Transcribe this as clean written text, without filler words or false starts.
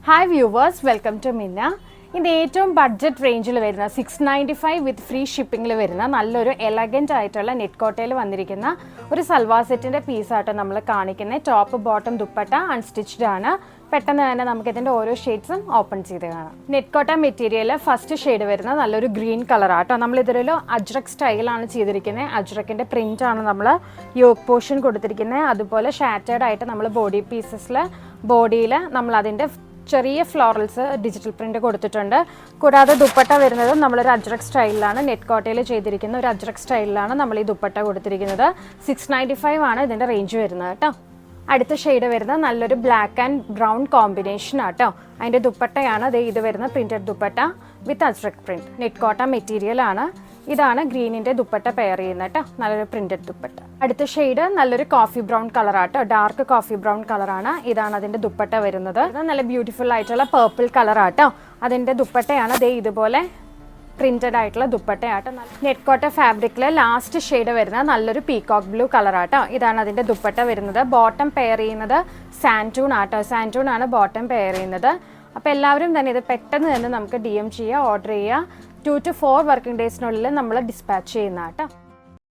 Hi viewers, welcome to മിന്ന. ഇതിൻ്റെ ഏറ്റവും ബഡ്ജറ്റ് റേഞ്ചിൽ വരുന്ന 695 വിത്ത് ഫ്രീ ഷിപ്പിങ്ങിൽ വരുന്ന നല്ലൊരു എലഗൻ്റ് ആയിട്ടുള്ള നെറ്റ് കോട്ടയിൽ വന്നിരിക്കുന്ന ഒരു സൽവാർ സെറ്റിൻ്റെ പീസായിട്ട് നമ്മൾ കാണിക്കുന്നത്. ടോപ്പ് ബോട്ടം ദുപ്പട്ട അൺസ്റ്റിച്ച്ഡ് ആണ്. പെട്ടെന്ന് തന്നെ നമുക്ക് ഇതിൻ്റെ ഓരോ ഷെയ്ഡ്സും ഓപ്പൺ ചെയ്ത് കാണാം. നെറ്റ് കോട്ട മെറ്റീരിയൽ ഫസ്റ്റ് ഷെയ്ഡ് വരുന്ന നല്ലൊരു ഗ്രീൻ കളറാട്ടോ. നമ്മളിതൊരു അജ്രക് സ്റ്റൈലാണ് ചെയ്തിരിക്കുന്നത്. അജ്രക്കിൻ്റെ പ്രിൻ്റാണ് നമ്മൾ യോക്ക് പോർഷൻ കൊടുത്തിരിക്കുന്നത്. അതുപോലെ ഷാറ്റേർഡ് ആയിട്ട് നമ്മൾ ബോഡി പീസസിൽ ബോഡിയിൽ നമ്മൾ അതിൻ്റെ ചെറിയ ഫ്ലോറൽസ് ഡിജിറ്റൽ പ്രിൻ്റ് കൊടുത്തിട്ടുണ്ട്. കൂടാതെ ദുപ്പട്ട വരുന്നത് നമ്മളൊരു അജ്രക് സ്റ്റൈലിലാണ് നെറ്റ് കോട്ടയിൽ ചെയ്തിരിക്കുന്ന ഒരു അജ്രക് സ്റ്റൈലിലാണ് നമ്മൾ ഈ ദുപ്പട്ട കൊടുത്തിരിക്കുന്നത്. 695 ആണ് ഇതിൻ്റെ റേഞ്ച് വരുന്നത് കേട്ടോ. അടുത്ത ഷെയ്ഡ് വരുന്നത് നല്ലൊരു ബ്ലാക്ക് ആൻഡ് ബ്രൗൺ കോമ്പിനേഷൻ ആട്ടോ. അതിൻ്റെ ദുപ്പട്ടയാണ് ഇത് വരുന്ന പ്രിൻറ്റഡ് ദുപ്പട്ട വിത്ത് അജ്രക് പ്രിൻറ്റ്. നെറ്റ് കോട്ട മെറ്റീരിയൽ ആണ്. ഇതാണ് ഗ്രീനിൻ്റെ ദുപ്പട്ട പെയർ ചെയ്യുന്നത് കേട്ടോ. നല്ലൊരു പ്രിൻറ്റഡ് ദുപ്പട്ട. അടുത്ത ഷെയ്ഡ് നല്ലൊരു കോഫി ബ്രൗൺ കളറാട്ടോ. ഡാർക്ക് കോഫി ബ്രൗൺ കളറാണ്. ഇതാണ് അതിൻ്റെ ദുപ്പട്ട വരുന്നത്. നല്ല ബ്യൂട്ടിഫുൾ ആയിട്ടുള്ള പേർപ്പിൾ കളറാട്ടോ. അതിൻ്റെ ദുപ്പട്ടയാണ് ഇതുപോലെ പ്രിൻറ്റഡ് ആയിട്ടുള്ള ദുപ്പട്ടയാട്ടോ. നെറ്റ് കോട്ട ഫാബ്രിക്കിൽ ലാസ്റ്റ് ഷെയ്ഡ് വരുന്നത് നല്ലൊരു പീകോക്ക് ബ്ലൂ കളറാട്ടോ. ഇതാണ് അതിൻ്റെ ദുപ്പട്ട വരുന്നത്. ബോട്ടം പെയർ ചെയ്യുന്നത് സാൻറ്റൂൺ ആട്ടോ. സാൻറ്റൂൺ ആണ് ബോട്ടം പെയർ ചെയ്യുന്നത്. അപ്പോൾ എല്ലാവരും തന്നെ ഇത് പെട്ടെന്ന് തന്നെ നമുക്ക് DM ചെയ്യുക, ഓർഡർ ചെയ്യുക. 2 to 4 വർക്കിംഗ് ഡേയ്സിനുള്ളിൽ നമ്മൾ ഡിസ്പാച്ച് ചെയ്യുന്ന കേട്ടോ.